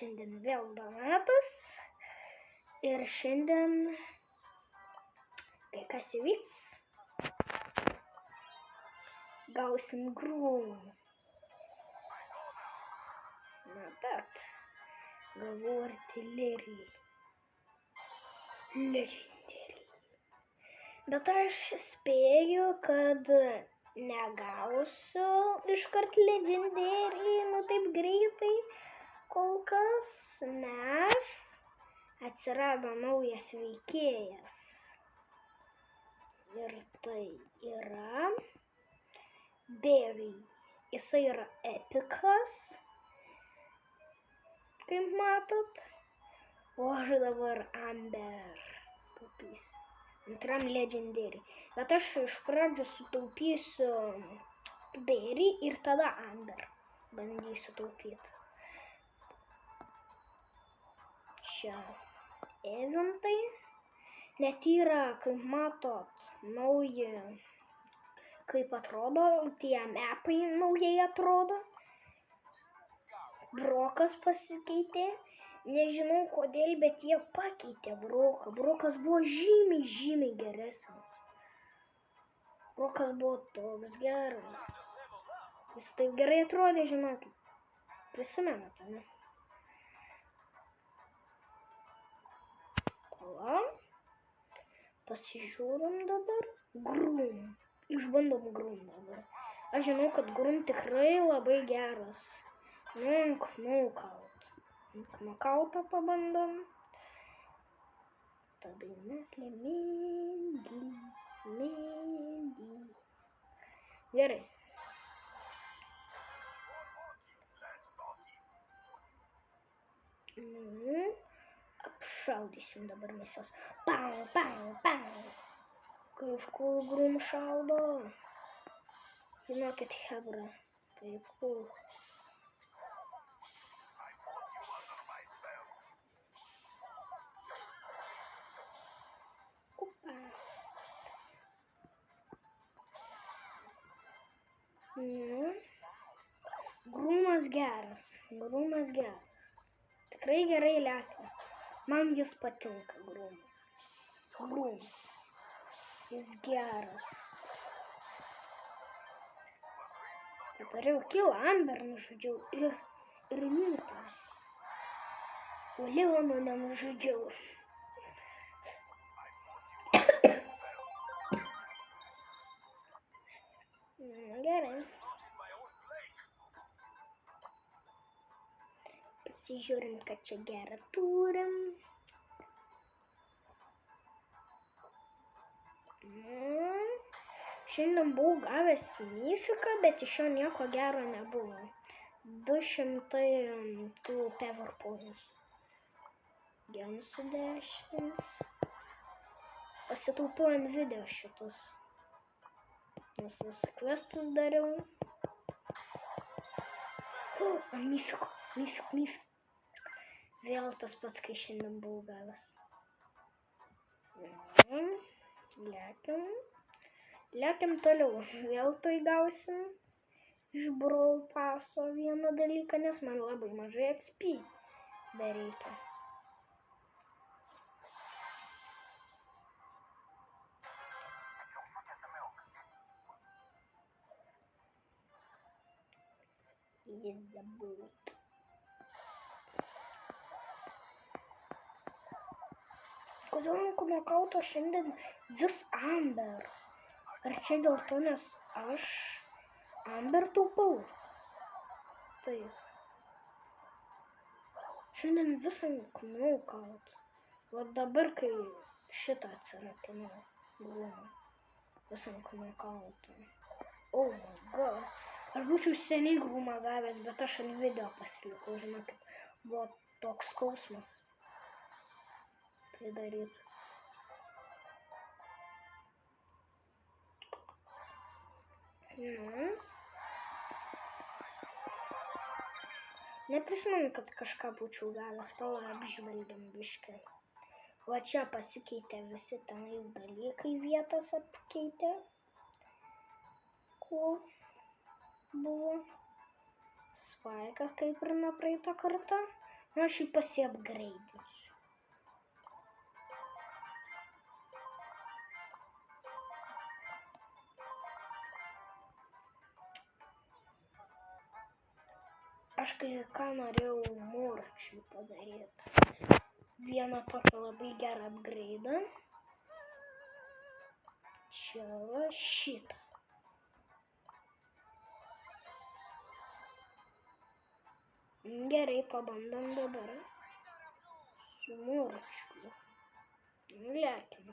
šiandien vėl donatas. Ir šiandien kai kas įvyks. Gausim grūmų. Na bet, gavau artilerijai. Legendary. Bet aš spėju, kad negausiu iškart legendary, taip greitai kol kas, nes atsirado naujas veikėjas. Ir tai yra Barry. Jisai yra epikas, kaip matot. O aš dabar Amber taupysiu. Antram legendary. Bet aš iš pradžių sutaupysiu Barry ir tada Amber bandysiu taupyti. Čia eventai. Net yra, kaip matot, nauji, kaip atrodo, tie mapai naujai atrodo. Brokas pasikeitė. Nežinau kodėl, bet jie pakeitė Broką. Brokas buvo žymiai geresnis. Brokas buvo toks geras. Jis taip gerai atrodė, žinokit. Prisimenate, ne? Pala. Pasižiūrim dabar. Grum. Išbandom Grum dabar. Aš žinau, kad Grum tikrai labai geras. Knockoutą pabandom. Ta daina Mandy. Gerai. Apšaudysim dabar mes jos. Pau. Kaip cool Grum šaudo. Žinokit, hebra. Kaip cool. Grumas geras. Tikrai gerai lekia. Man jis patinka, Grumas. Jis geras. Padariau kill Amber nužudžiau ir Nitą. O Leono nenužudžiau. Gerai. Pasižiūrim, kad čia gerą turim. Šiandien buvau gavęs mifiką, bet iš jo nieko gero nebuvo. 200 tų power points. Gemsų 10. Pasitaupiau ant video šitus. Nes vis questus dariau. Mifik. Vėl tas pats, kai šiandien buvau gavęs. Lekiam toliau. Vėl tai gausim iš Brawl paso vieną dalyką, nes man labai mažai XP bereikia. Kodėl knockout'o šiandien vis Amber? Ar čia dėl to, nes aš Amber taupau? Taip. Šiandien visą knockout. O dabar, kai šitą atsirakinau Grumą. Visą knockout'ą. Oh my god. Aš būčiau seniai Grumą gavęs, bet aš ant video pasilikau, žinokit. Buvo toks skausmas. Tai daryti. Neprisimenu, kad kažką būčiau gavęs, apžvelgiam biškį. Va čia pasikeitė visi tenais dalykai, vietas apkeitė. Kuo buvo Spaikas, kaip ir nuo praeitą kartą. Aš jį pasiapgraidinsiu. Aš kai ką norėjau Morčiui padaryti. Vieną tokį labai gerą upgradą. Čia va šitą. Gerai, pabandom dabar. Su Morčiu. Lekim.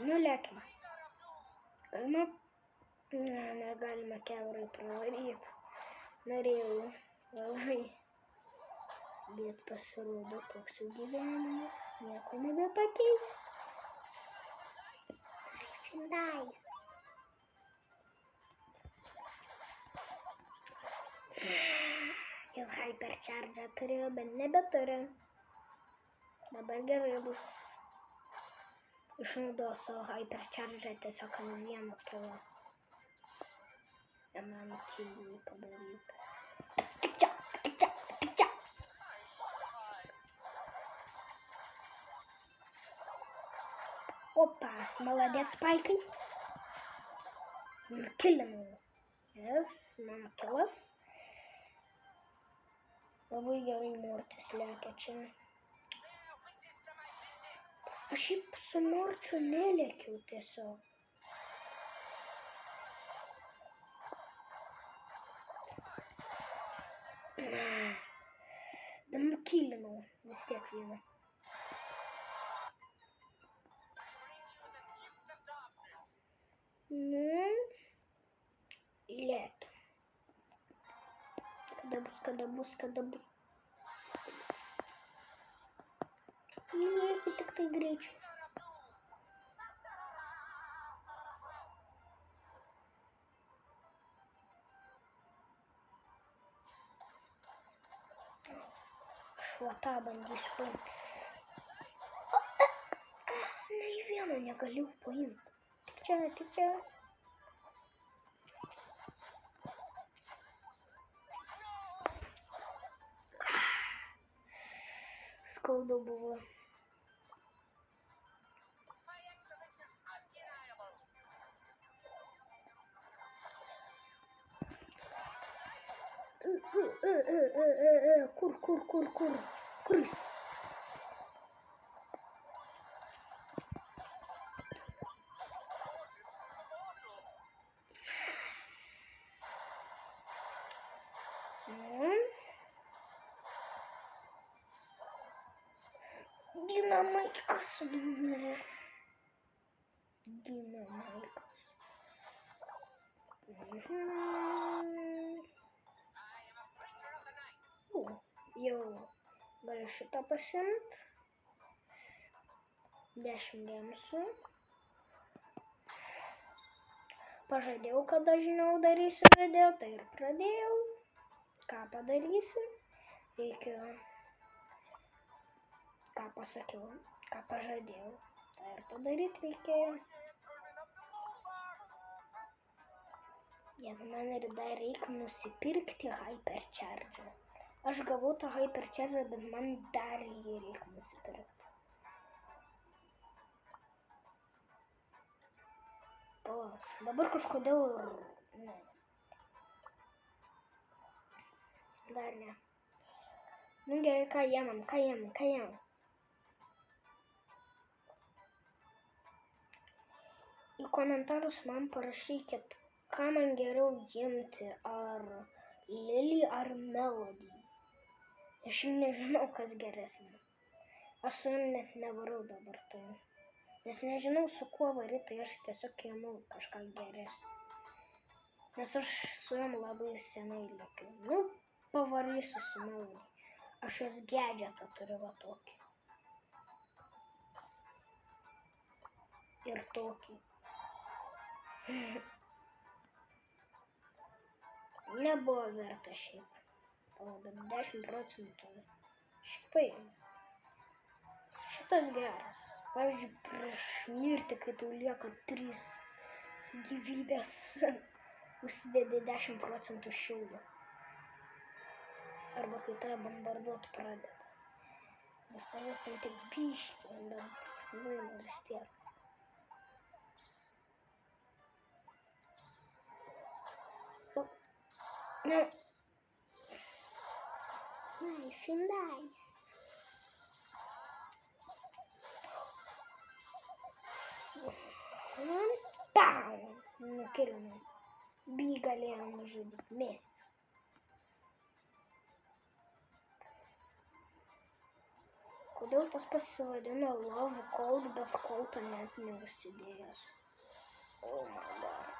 Nulekim. Galima? Ne, negalima kiaurai pravaryti. Norėjau labai. Bet pasirodo, toks jų gyvenimas nieko nebepakeis. Nice. Jis hypercharge turėjo, bet nebeturi. Dabar gerai bus. Išnaudosiu savo hypercharge tiesiog ant vieno kilo. Ir man kilį padaryti. Опа, молодец, Спайkai. Kilinau. Yes, mano kilas. Labai gerai Mortis lekia čia. Aš šiaip su Morčiu nelėkiau tiesiog. Bet nukilinau vis tiek vieną. Lėt. Kada bus. Lėkit tik tai greičiau. Aš va tą bandysiu paimti. Nei vieno negaliu paimti. Tik čia. Skaudu buvo. Kur jis? Dinamaikas numirė. Dinamaikas. Jau galiu šitą pasiimt. 10 gemsų. Pažadėjau, kad dažniau darysiu video, tai ir pradėjau. Ką padarysiu? Reikia... Ką pasakiau, ką pažadėjau, tai ir padaryti reikėjo. Man ir dar reikia nusipirkti hypercharge. Aš gavau tą hypercharge, bet man dar jį reikia nusipirkti. O, dabar kažkodėl... Ne. Dar ne. Nu gerai, ką jėmam. Į komentarus man parašykit, ką man geriau imti, ar Lily ar Melody. Aš nežinau, kas geresnė. Aš su jom net nevarau dabar tai. Nes nežinau, su kuo varyti, tai aš tiesiog imu kažką geresnį. Nes aš su jom labai senai liekiau. Nu, pavarysiu su Melody. Aš jos gadgetą turiu va tokį. Ir tokį. Nebuvo verta šiaip. Bet 10 procentų. Šiaip tas geras. Pavyzdžiui, prieš mirtį, kai tau lieka 3 gyvybės, užsidedi 10% šildo. Arba kai tave bombarduot pradeda. Nes norėtum tik biškį, bet vis tiek. Nice. Pau! Nukirino. B galėjom žudyti. Miss. Kodėl tas pasivadino Love Cold, bet Coltą net neužsidėjęs? Oh my god.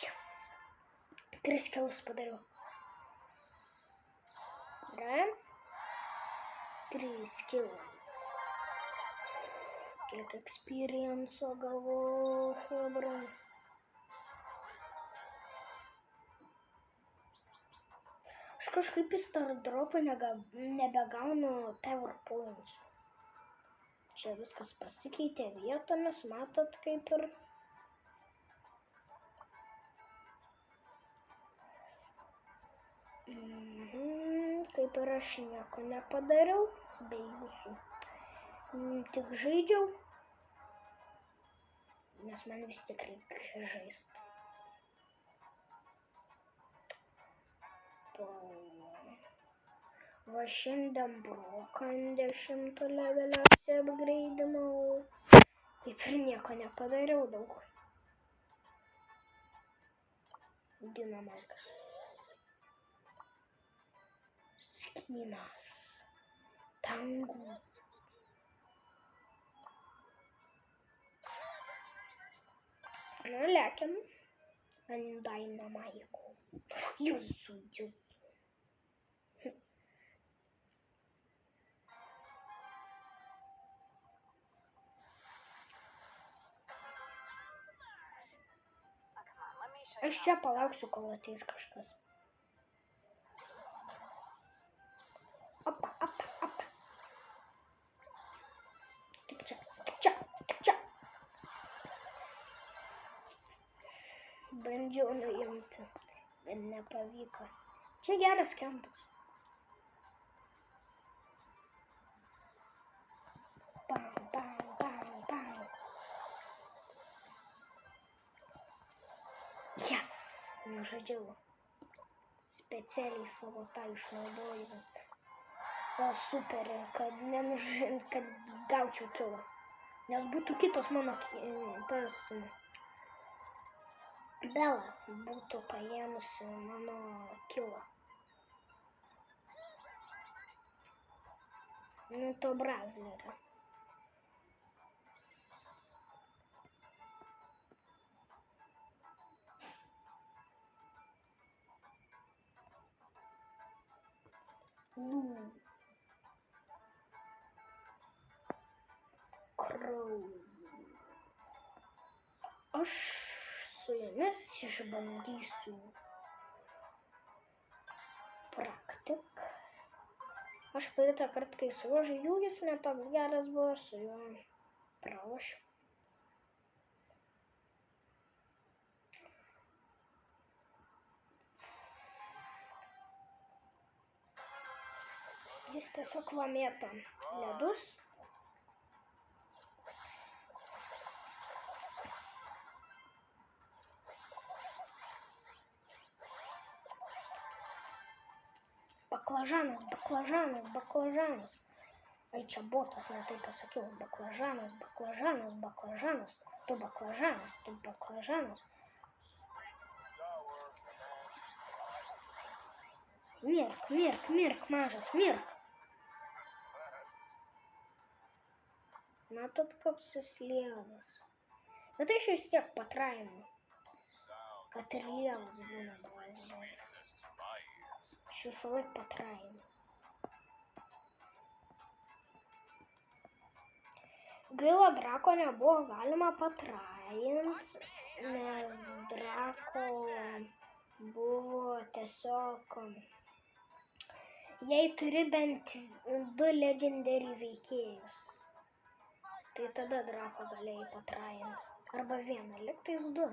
Yes! 3 kilus padariau. Gerai? 3 kilus. Kiek experience'o gavau, hebra. Aš kažkaip į Star Dropą nebegaunu Power Points. Čia viskas pasikeitė vietomis, matot kaip ir. Kaip ir aš nieko nepadariau, be jūsų. Tik žaidžiau, nes man vis tik reikia žaisti. Va šiandien broką ant 10 levelio apsiapgraidinau. Kaip ir nieko nepadariau daug. Dinamikas. Skinas. Tangų. Nu, lekiam. Ant Dynamiko. Jūsų. Aš čia palauksiu, kol ateis kažkas. Apa. Tik čia. Bandžiau nuimti, bet nepavyko. Čia geras kampas. Bam. Yes! Nužudžiau. Specialiai savo tą išnaudojau. O super, kad gaučiau kilą. Nes būtų kitos mano tas Bela būtų paėmusi mano kilą. Nu, to brazlerio. Aš su jumis išbandysiu praktik. Aš praeitą kartą, kai su juo žaidžiau, jis ne toks geras buvo, su juo pralošiau. Jis tiesiog va mėto ledus. Baklažanas. Ai, čia botas, ne tai pasakiau. Baklažanas. Tu baklažanas. Mirk, mažas, mirk. Matot, koks jis lievas. Bet aš vis tiek patrainu. Kad ir lievas būna dvažės. Aš visą laik patrainu. Gaila, Drako nebuvo galima patraint, nes Drako buvo tiesiog, jei turi bent 2 legendary veikėjus, tai tada Drako galėjai patrainti. Arba vieną, liktais 2.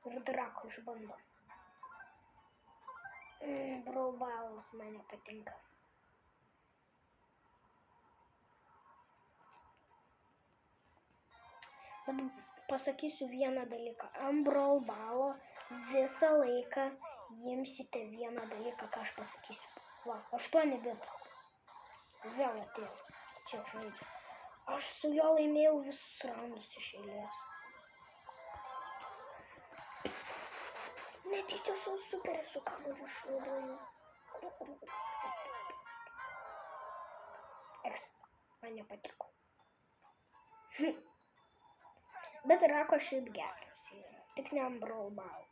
Ir Drako išbando. Brawl Balls man nepatinka. Bet pasakysiu vieną dalyką. Ant Brawl Ballo visą laiką imsite vieną dalyką, ką aš pasakysiu. Va, 8 bitų. Vėl atėjo. Čia žaidžia. Aš su juo laimėjau visus raundus iš eilės. Netyčia su super su kamuoliu išnaudoju. Man nepatiko. Bet Drako šiaip geras yra. Tik ne ant Brawl Ball.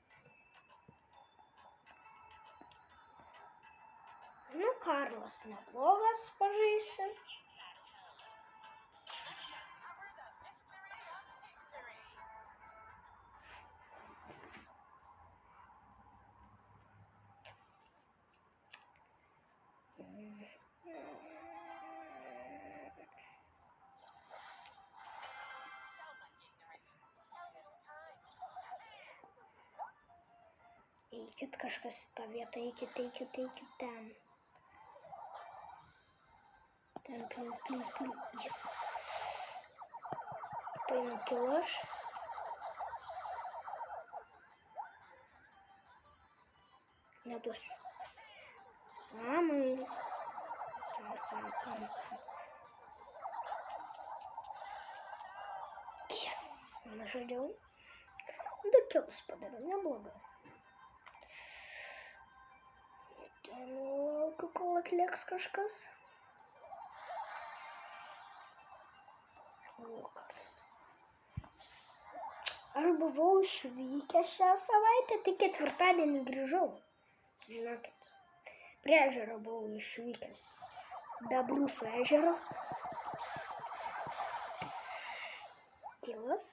Nu, Karlas neblogas, pažaisiu. Eikit kažkas į tą vietą, eikit ten. Ten, please. Yes. Painu kilaš. Neduosiu. Samai. Sam. Yes. Nažaidžiau. 2 kilus padariau, neblogai. Ten laukiu, kol atlieks kažkas. Lukas. Aš buvau išvykęs šią savaitę, tik 4. grįžau. Žinokit, prie ežero buvau išvykęs. Dabrusų ežero. Kilas.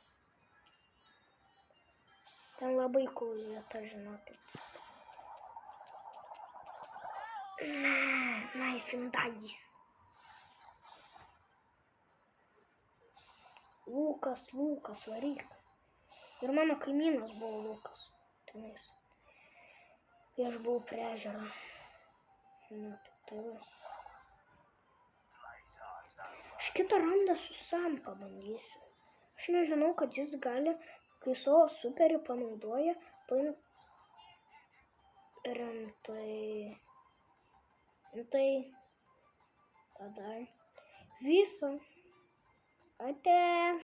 Ten labai cool vieta, žinokit. Naifindagis. Lukas, varyk. Ir mano kaimynas buvo Lukas. Tenais. Kai aš buvau prie ežero. Tai va. Aš kitą randą su Sam pabandysiu. Aš nežinau, kad jis gali, kai savo superį panaudoja, rimtai. Tada visą. Ate.